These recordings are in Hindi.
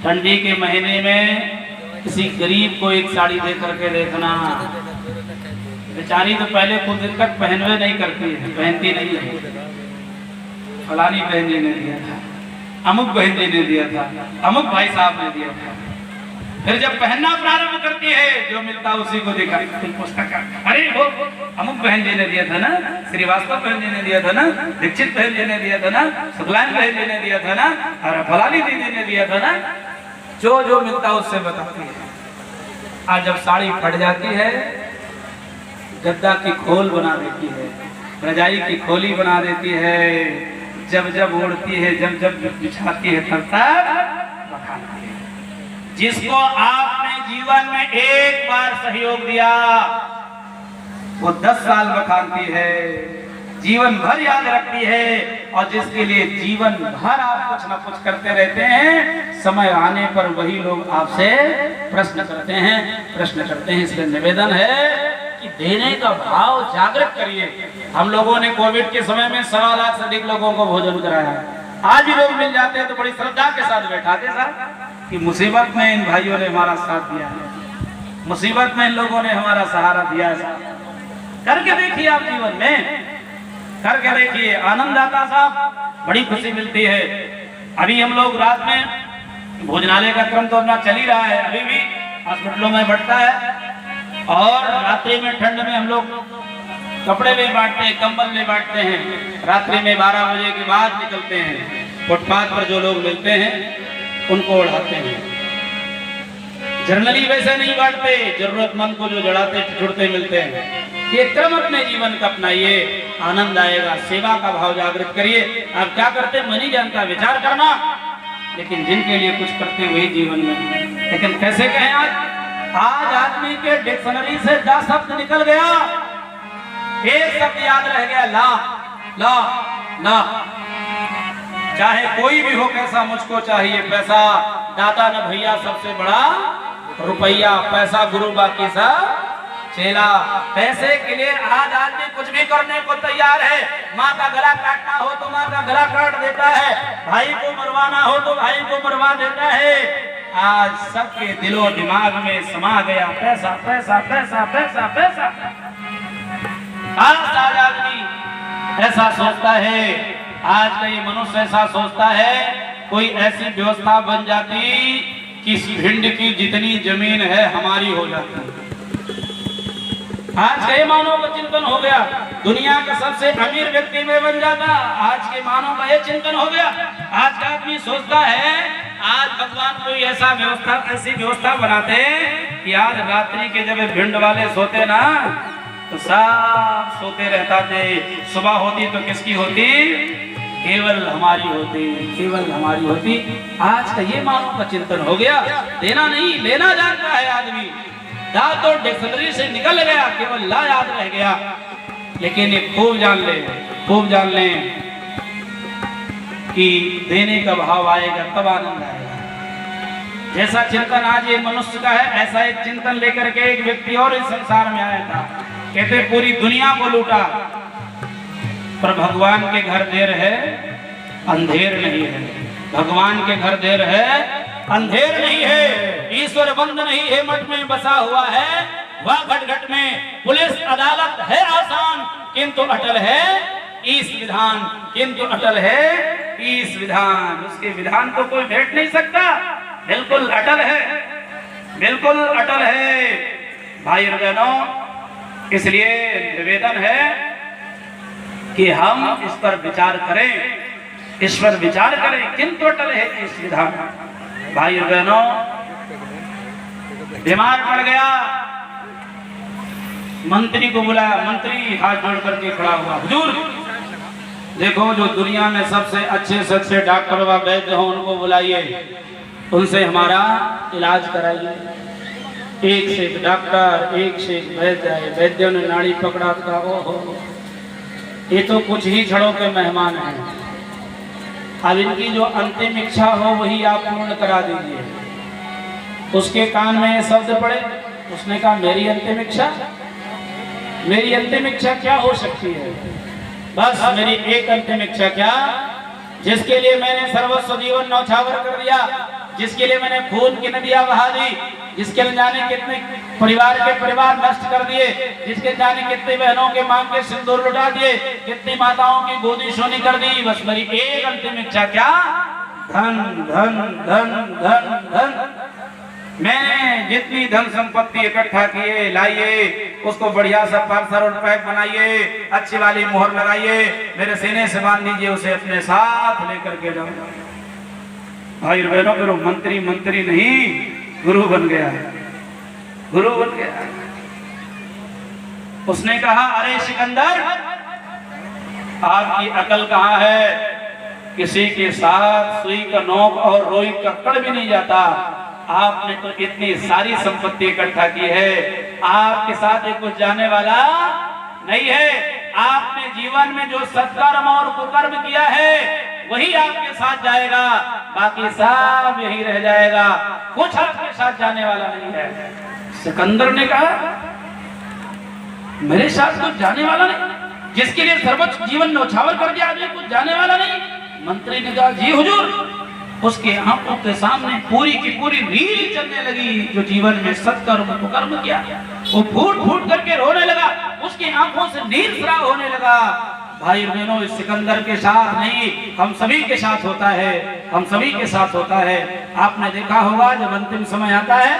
ठंडी के महीने में किसी गरीब को एक साड़ी दे करके देखना, बेचारी तो पहले कुछ दिन तक पहनवे नहीं करती है, पहनती नहीं है। फलानी बहन जी ने दिया था, अमुक बहन जी ने दिया था, अमुक भाई साहब ने दिया था। फिर जब पहनना प्रारंभ करती है, जो मिलता उसी को दिखा, अरे वो अमुक बहन जी ने दिया था ना, श्रीवास्तव बहन जी ने दिया था ना, दीक्षित बहन जी ने दिया था ना, सुखलायन बहन जी ने दिया था ना, और फलानी दीदी ने दिया था ना। जो मिलता उससे बताती है। आज जब साड़ी फट जाती है, गद्दा की खोल बना देती है, रजाई की खोली बना देती है, जब ओढ़ती है, जब बिछाती है, तब बखानती है। जिसको आपने जीवन में एक बार सहयोग दिया, वो 10 साल बखानती है, जीवन भर याद रखती है। और जिसके लिए जीवन भर आप कुछ न कुछ करते रहते हैं, समय आने पर वही लोग आपसे प्रश्न करते हैं। इसलिए निवेदन है कि देने का भाव जागृत करिए। हम लोगों ने कोविड के समय में 1.25 लाख से अधिक लोगों को भोजन कराया। आज भी लोग मिल जाते हैं तो बड़ी श्रद्धा के साथ बैठाते साहब कि मुसीबत में इन भाइयों ने हमारा साथ दिया है, मुसीबत में इन लोगों ने हमारा सहारा दिया है। करके देखिए, आप जीवन में करके देखिए, आनंद आता साहब, बड़ी खुशी मिलती है। अभी हम लोग रात में भोजनालय का क्रम तो अपना चल ही रहा है, अभी भी हॉस्पिटलों में बढ़ता है। और रात्रि में ठंड में हम लोग कपड़े भी बांटते हैं, कंबल भी बांटते हैं। रात्रि में 12 बजे के बाद निकलते हैं, फुटपाथ पर जो लोग मिलते हैं उनको उड़ाते हैं। जनरली वैसे नहीं बांटते, जरूरतमंद को जो जड़ाते ठिठुरते मिलते हैं। ये क्रम अपने जीवन का अपनाइए, आनंद आएगा। सेवा का भाव जागृत करिए। आप क्या करते मन ही जानता, विचार करना, लेकिन जिनके लिए कुछ करते वही जीवन में। लेकिन कैसे कहें, आज आदमी के डिक्शनरी से 10 शब्द निकल गया, एक शब्द याद रह गया, ला ला ला। चाहे कोई भी हो कैसा, मुझको चाहिए पैसा, दाता न भैया सबसे बड़ा रुपया, पैसा गुरु बाकी सब चेला। पैसे के लिए आज आदमी कुछ भी करने को तैयार है। माँ का गला काटना हो तो माँ का गला काट देता है, भाई को मरवाना हो तो भाई को मरवा देता है। आज सबके दिलो दिमाग में समा गया पैसा पैसा पैसा पैसा पैसा। आज आदमी ऐसा सोचता है, आज का ये मनुष्य ऐसा सोचता है, कोई ऐसी व्यवस्था बन जाती कि इस भिंड की जितनी जमीन है हमारी हो जाती। आज के मानव का चिंतन हो गया, दुनिया का सबसे अमीर व्यक्ति में बन जाता। आज के मानव का ये चिंतन हो गया। आज का आदमी सोचता है, आज भगवान कोई ऐसी व्यवस्था बनाते कि आज रात्रि के जब भिंड वाले सोते ना तो सब सोते रहता थे। सुबह होती तो किसकी होती? केवल हमारी होती, केवल हमारी होती। आज का ये मानव का चिंतन हो गया। देना नहीं, लेना जानता है आदमी। दा तो डिक्शनरी से निकल गया, केवल ला याद रह गया। लेकिन ये खूब जान ले कि देने का भाव आएगा तब आनंद आएगा। जैसा चिंतन आज ये मनुष्य का है, ऐसा एक चिंतन लेकर के एक व्यक्ति और इस संसार में आया था। कहते पूरी दुनिया को लूटा, पर भगवान के घर देर है अंधेर नहीं है। भगवान के घर देर है अंधेर नहीं है। ईश्वर बंद नहीं है, मठ में बसा हुआ है। वह घट में पुलिस अदालत है आसान, किंतु अटल है ईश विधान, किंतु अटल है ईश विधान। उसके विधान को कोई भेट नहीं सकता, बिल्कुल अटल है, बिल्कुल अटल है। भाई और बहनों, इसलिए निवेदन है कि हम इस पर विचार करें, इस पर विचार करें, किंतु अटल है ईश विधान। भाई और बहनों, बीमार पड़ गया, मंत्री को बुलाया। मंत्री हाथ जोड़ करके खड़ा हुआ, हुजूर देखो जो दुनिया में सबसे अच्छे से अच्छे डॉक्टर व वैद्य हो उनको बुलाइए, उनसे हमारा इलाज कराइए। एक से एक डॉक्टर, एक से एक वैद्य आए। वैद्यों ने नाड़ी पकड़ा था, ओहो ये तो कुछ ही क्षणों के मेहमान हैं। अब इनकी जो अंतिम इच्छा हो वही आप पूर्ण करा दीजिए। उसके कान में शब्द पड़े, उसने कहा मेरी अंतिम इच्छा, मेरी अंतिम इच्छा क्या हो सकती है? बस मेरी एक अंतिम इच्छा क्या, जिसके लिए मैंने सर्वस्व जीवन न्यौछावर कर दिया, जिसके लिए मैंने खून की नदियां बहा दी, जिसके न जाने कितने परिवार के परिवार नष्ट कर दिए, जिसके न जाने कितनी बहनों के मांग के सिंदूर लुटा दिए, कितनी माताओं की गोदी सोनी कर दी। बस मेरी एक अंतिम इच्छा, क्या? धन धन धन धन धन। मैंने जितनी धन संपत्ति इकट्ठा किए लाइए, उसको बढ़िया सा पार्सल और पैक बनाइए, अच्छी वाली मोहर लगाइए, मेरे सीने से बांध दीजिए, उसे अपने साथ लेकर के जाऊंगा। भाई बहनों, करो मंत्री मंत्री नहीं, गुरु बन गया है, गुरु बन गया। उसने कहा, अरे सिकंदर, आपकी अकल कहाँ है? किसी के साथ सुई का नोक और रोई का कड़ भी नहीं जाता। आपने तो इतनी सारी संपत्ति इकट्ठा की है, आपके साथ एक कुछ जाने वाला नहीं है। आपने जीवन में जो सत्कर्म और कुकर्म किया है वही आपके साथ जाएगा, बाकी सब यही रह जाएगा, कुछ आपके साथ जाने वाला नहीं है। सिकंदर ने कहा, मेरे साथ कुछ जाने वाला नहीं, जिसके लिए सर्वोच्च जीवन न्यौछावर कर दिया, आदमी कुछ जाने वाला नहीं। मंत्री ने कहा, जी हुजूर। उसके आंखों के सामने पूरी की पूरी रील चलने लगी, जो जीवन में सत्कर्म कुकर्म किया, वो फूट फूट करके रोने लगा, उसकी आंखों से नीर स्राव होने लगा। भाई बहनों, इस सिकंदर के साथ नहीं, हम सभी के साथ होता है, हम सभी के साथ होता है। आपने देखा होगा, जब अंतिम समय आता है,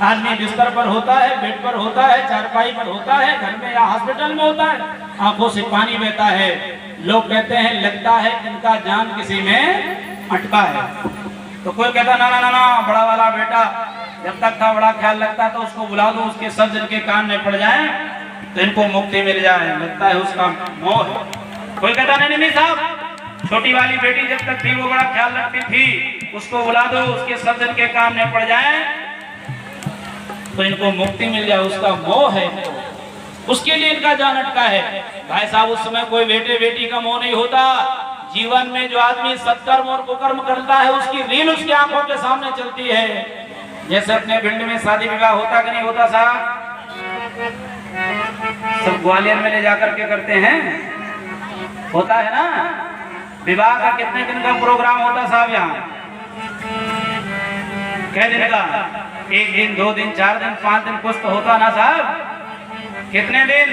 आदमी बिस्तर पर होता है, बेड पर होता है, चारपाई पर होता है, घर में या हॉस्पिटल में होता है, आंखों से पानी बहता है। लोग कहते हैं, लगता है इनका जान किसी में अटका है। तो कोई कहता, ना ना ना ना, बड़ा वाला बेटा जब तक था बड़ा ख्याल लगता, तो उसको बुला दो, उसके सब जिनके कान में पड़ जाए तो इनको मुक्ति मिल जाए, लगता है उसका मोह है। कोई कहता, नहीं नहीं साहब, छोटी वाली बेटी जब तक थी वो बड़ा ख्याल रखती थी, उसको बुला दो, उसके सब जिनके कान में पड़ जाए तो इनको मुक्ति मिल जाए, उसका मोह है, उसके लिए इनका जान अटका है। भाई साहब, उस समय कोई बेटे बेटी का मोह नहीं होता। जीवन में जो आदमी सत्कर्म और कुकर्म करता है, उसकी रील उसकी आंखों के सामने चलती है। जैसे अपने भिंड में शादी विवाह होता कि नहीं होता साहब? सब ग्वालियर में ले जाकर के करते हैं, होता है ना? विवाह का कितने दिन का प्रोग्राम होता साहब यहाँ? कै दिन का? 1 दिन, 2 दिन, 4 दिन, 5 दिन, कुछ तो होता ना साहब? कितने दिन?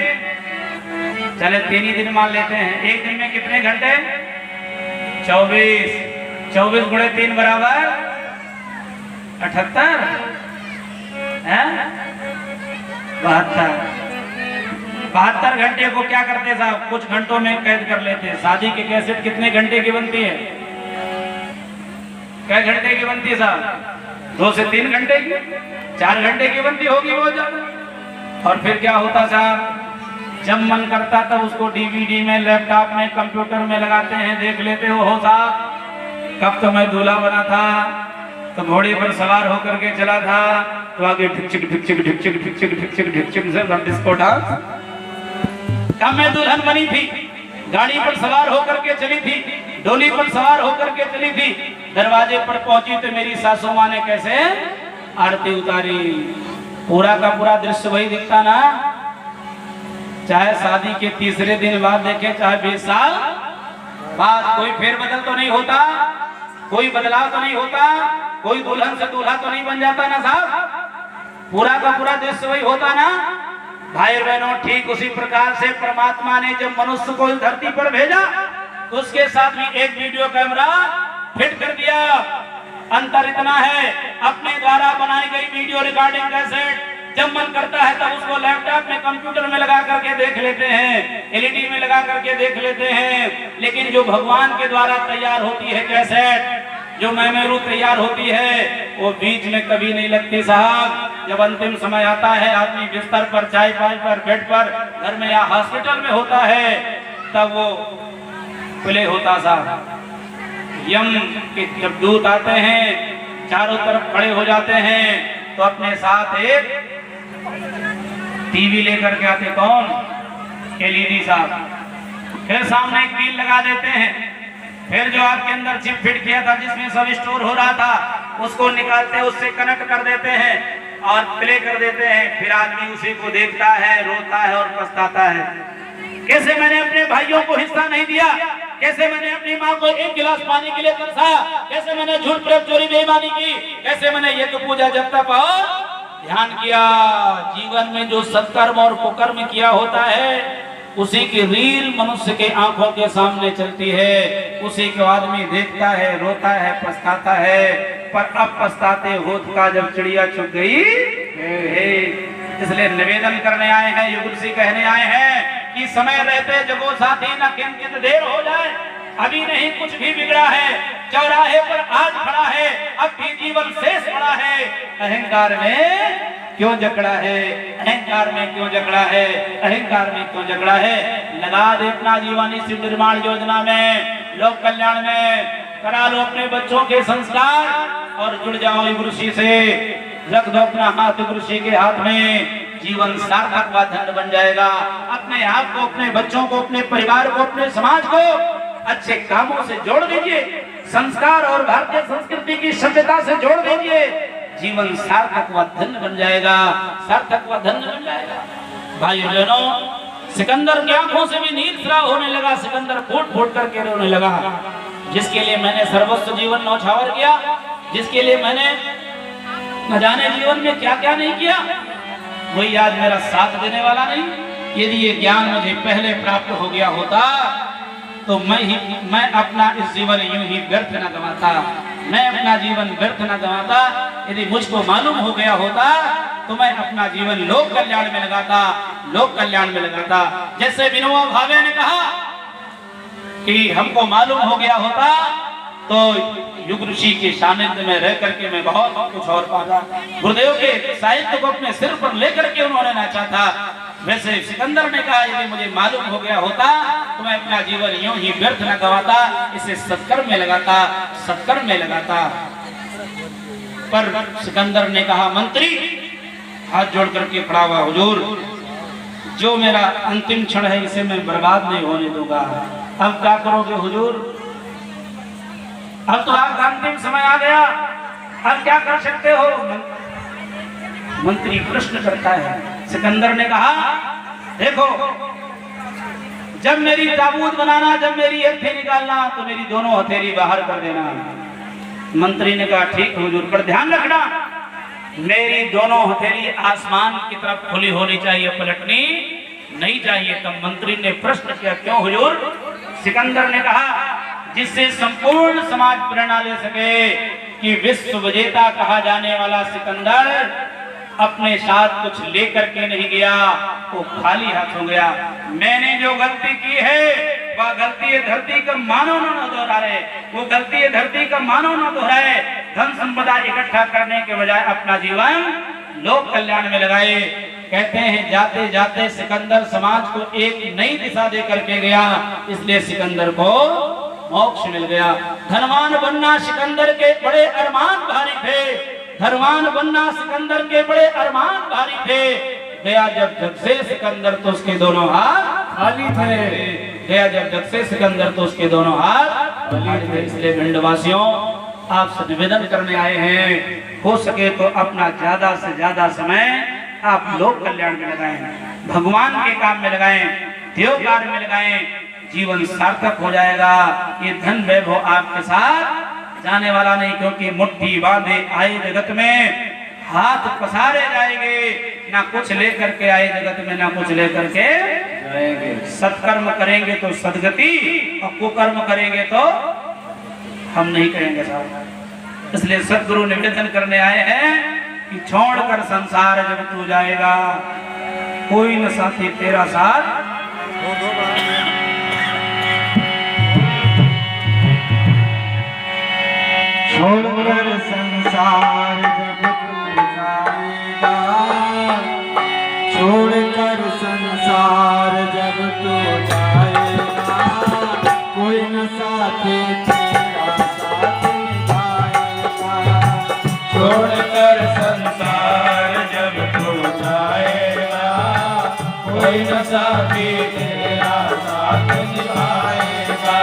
चले 3 ही दिन मान लेते हैं। एक दिन में कितने घंटे? 24। 24 गुणे 3 बराबर 78 है? 72 घंटे को क्या करते साहब? कुछ घंटों में कैद कर लेते। शादी की कैसेट कितने घंटे की बनती है? कै घंटे की बनती है साहब? 2 से 3 घंटे की, 4 घंटे की बनती होगी बहुत ज्यादा। और फिर क्या होता साहब? जब मन करता तब उसको डीवीडी में, लैपटॉप में, कंप्यूटर में लगाते हैं, देख लेते हो साहब। कब तो मैं दूल्हा बना था तो घोड़े पर सवार होकर के चला था, तो आगे ढिकचिक ढिकचिक ढिकचिक ढिकचिक ढिकचिक ढिकचिक से डिस्को डांस। कब मैं दुल्हन बनी थी, गाड़ी पर सवार होकर के चली थी, डोली पर सवार होकर के चली थी, दरवाजे पर पहुंची तो मेरी सासू माँ ने कैसे आरती उतारी। पूरा का पूरा दृश्य वही दिखता ना, चाहे शादी के तीसरे दिन बाद देखे, चाहे 20 साल बाद, कोई फेरबदल तो नहीं होता, कोई बदलाव तो नहीं होता, कोई दुल्हन से दूल्हा तो नहीं बन जाता ना साहब। पूरा का पूरा दृश्य वही होता ना। भाई बहनों, ठीक उसी प्रकार से परमात्मा ने जब मनुष्य को इस धरती पर भेजा तो उसके साथ भी एक वीडियो कैमरा फिट कर दिया। अंतर इतना है, अपने द्वारा बनाई गई वीडियो रिकॉर्डिंग कैसेट जब मन करता है तब उसको लैपटॉप में, कंप्यूटर में लगा करके देख लेते हैं, एलईडी में लगा करके देख लेते हैं। लेकिन जो भगवान के द्वारा तैयार होती है कैसेट, जो मेमोरी तैयार होती है, वो बीच में कभी नहीं लगती साहब। जब अंतिम समय आता है, आदमी बिस्तर पर, चारपाई पर, बेड पर, घर में या हॉस्पिटल में होता है, तब वो प्ले होता साहब। यम के जब दूत आते हैं, चारों तरफ खड़े हो जाते हैं, तो अपने साथ एक टीवी लेकर के आते। कौन? एलईडी साहब। फिर सामने एक कील लगा देते हैं। फिर जो आपके अंदर चिप फिट किया था, जिसमें सब स्टोर हो रहा था, उसको निकालते, उससे कनेक्ट कर देते हैं और प्ले कर देते हैं। फिर आदमी उसी को देखता है, रोता है और पछताता है, कैसे मैंने अपने भाइयों को हिस्सा नहीं दिया, कैसे मैंने अपनी माँ को एक गिलास पानी के लिए तरसाया, कैसे मैंने झूठ प्रेम चोरी बेईमानी की, कैसे मैंने यज्ञ पूजा जप तप और ध्यान किया। जीवन में जो सत्कर्म और कुकर्म किया होता है उसी की रील मनुष्य के आंखों के सामने चलती है, उसी को आदमी देखता है, रोता है, पछताता है। पर अब पछताते होत का जब चिड़िया चुग गई इसलिए निवेदन करने आए हैं, युग ऋषि कहने आए हैं कि समय रहते जगो साथी न किंचित देर हो जाए। अभी नहीं कुछ भी बिगड़ा है, चौराहे पर आज खड़ा है, अब भी जीवन शेष पड़ा है। अहंकार में क्यों जकड़ा है, अहंकार में क्यों जकड़ा है, अहंकार में क्यों जकड़ा है। लगा दे अपना जीवन इस निर्माण योजना में, लोक कल्याण में, करा लो अपने बच्चों के संस्कार और जुड़ जाओ युग ऋषि से। रख दो अपना हाथ युग ऋषि के हाथ में, जीवन सार्थक व धन्य बन जाएगा। अपने आप को, अपने बच्चों को, अपने परिवार को, अपने समाज को अच्छे कामों से जोड़ दीजिए, संस्कार और भारतीय संस्कृति की सभ्यता से जोड़ दीजिए। जीवन सार्थक व धन्य बन जाएगा, सार्थक व धन्य बन जाएगा। भाइयों बहनों, सिकंदर की आंखों से भी नील स्राव होने लगा, सिकंदर फूट फूट करके रोने लगा। जिसके लिए मैंने सर्वस्व जीवन नौछावर किया, जिसके लिए मैंने न जाने जीवन में क्या क्या नहीं किया, वही आज मेरा साथ देने वाला नहीं। यदि ये ज्ञान मुझे पहले प्राप्त हो गया होता तो मैं अपना इस जीवन यूं ही व्यर्थ न गंवाता, मैं अपना जीवन व्यर्थ न गंवाता। यदि मुझको मालूम हो गया होता तो मैं अपना जीवन लोक कल्याण में लगाता, लोक कल्याण में लगाता। जैसे विनोबा भावे ने कहा कि हमको मालूम हो गया होता तो युग ऋषि के सानिध्य में रह करके मैं बहुत कुछ और पाता। गुरुदेव के साहित्य को अपने सिर पर लेकर के उन्होंने नाचा था। वैसे सिकंदर ने कहा यदि मुझे मालूम हो गया होता तो मैं अपना जीवन यूं ही व्यर्थ न गंवाता, इसे सत्कर्म में लगाता, सत्कर्म में लगाता। पर सिकंदर ने कहा मंत्री हाथ जोड़ करके खड़ा हुआ, हुजूर जो मेरा अंतिम क्षण है इसे मैं बर्बाद नहीं होने दूंगा। अब क्या करोगे हुजूर, अब तो आपका अंतिम समय आ गया, अब क्या कर सकते हो। मंत्री प्रश्न करता है। सिकंदर ने कहा देखो जब मेरी ताबूत बनाना, जब मेरी अर्थी निकालना तो मेरी दोनों हथेली बाहर कर देना। मंत्री ने कहा ठीक हुजूर, पर ध्यान रखना मेरी दोनों हथेली आसमान की तरफ खुली होनी चाहिए, पलटनी नहीं चाहिए। तब मंत्री ने प्रश्न किया क्यों हुजूर। सिकंदर ने कहा जिससे संपूर्ण समाज प्रेरणा ले सके कि विश्व विजेता कहा जाने वाला सिकंदर अपने साथ कुछ लेकर के नहीं गया, वो खाली हाथ हो गया। मैंने जो गलती की है वह गलती धरती का मानव न दोहराए, वो गलती धरती का मानव न दोहराए। धन संपदा इकट्ठा करने के बजाय अपना जीवन लोक कल्याण में लगाए। कहते हैं जाते जाते सिकंदर समाज को एक नई दिशा दे करके गया, इसलिए सिकंदर को मोक्ष मिल गया। धनवान बनना सिकंदर के बड़े अरमान भारी थे, धनवान बनना सिकंदर के बड़े अरमान भारी थे। गया जब जग से सिकंदर तो उसके दोनों हाथ खाली थे, गया जब जग से सिकंदर तो उसके दोनों हाथ खाली थे। इसलिए भिंडवासियों आपसे निवेदन करने आए हैं, हो सके तो अपना ज्यादा से ज्यादा समय आप लोक कल्याण में लगाएं, भगवान के काम में लगाएं, देव कार्य में लगाएं। जीवन सार्थक हो जाएगा। ये धन वैभव आपके साथ जाने वाला नहीं, क्योंकि मुट्ठी बांधे आए जगत में हाथ पसारे जाएंगे। ना कुछ लेकर के आए जगत में, ना कुछ लेकर के जाएंगे। सत्कर्म करेंगे तो सदगति, और कुकर्म करेंगे तो हम नहीं करेंगे साहब। इसलिए सदगुरु निवेदन करने आए हैं कि छोड़कर संसार जब तू जाएगा कोई न साथी तेरा साथ। छोड़कर संसार जब तू जाएगा, छोड़कर संसार जब तू जाएगा, कोई न साथी तेरा साथ निभाएगा। छोड़कर संसार जब तू जाएगा, कोई न साथी तेरा साथ निभाएगा।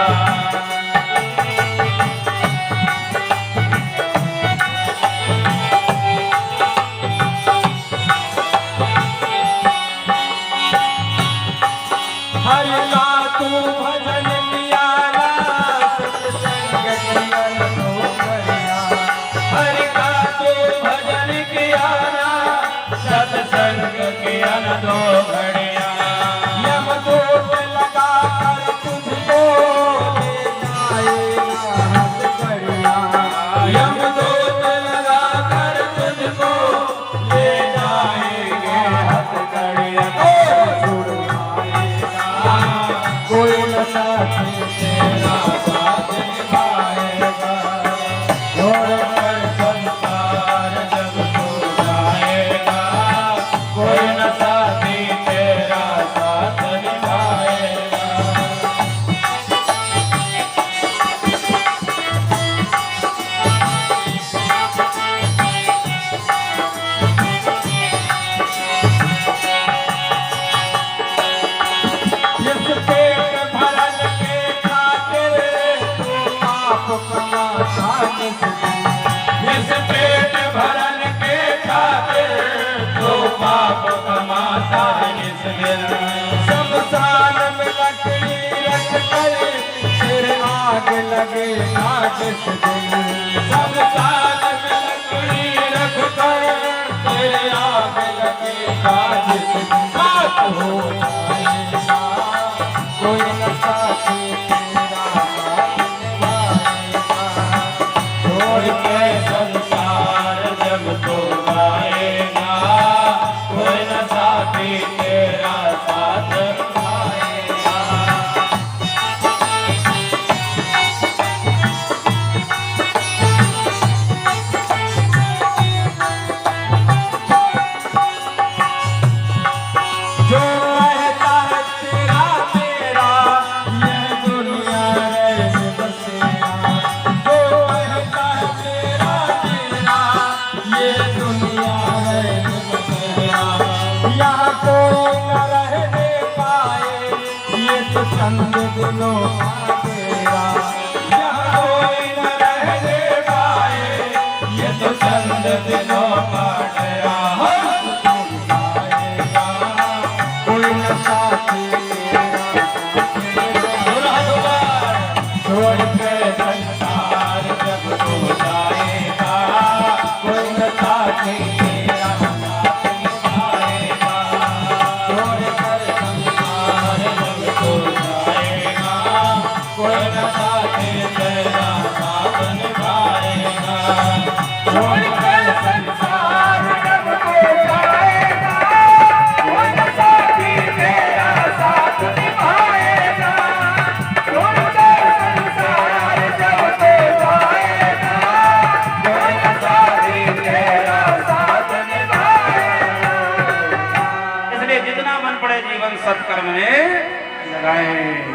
हर का तू भजन प्यारा किस दिन इस पेट भरन के खातिर तो पाप कमाता है इस दिन। शमशान में लकड़ी रख कर फिर आग लगेगा किस दिन शमशान में लकड़ी रख कर तेरे आग लगेगा जिस दिन। रात हो जाएगा कोई न साथी तेरा साथ निभाएगा छोड़ के संसार जब तो जाएगा कोई न साथी तेरा साथ निभाएगा। जो रहता है तेरा मेरा यह दुनिया रह बसेरा जो रहता है तेरा मेरा ये दुनिया रह बसेरा यहाँ कोई न रहने पाए ये तो चंद दिनों का तेरा यहाँ कोई न रहने पाए ये तो चंद दिनों का डेरा। कोई न साथी तेरा साथ निभाएगा। छोड़ के संसार जब तो जाएगा कोई न साथी तेरा साथ निभाएगा। छोड़ कर संसार जब तो जाएगा कोई न साथी तेरा साथ निभाएगा। छोड़ कर संसार जब तो जाएगा कोई न साथी तेरा साथ निभाएगा। छोड़ कर संसार जब तो जाएगा कोई न साथी तेरा साथ निभाएगा। इसलिए जितना मन पड़े जीवन सत्कर्म में लगाएं।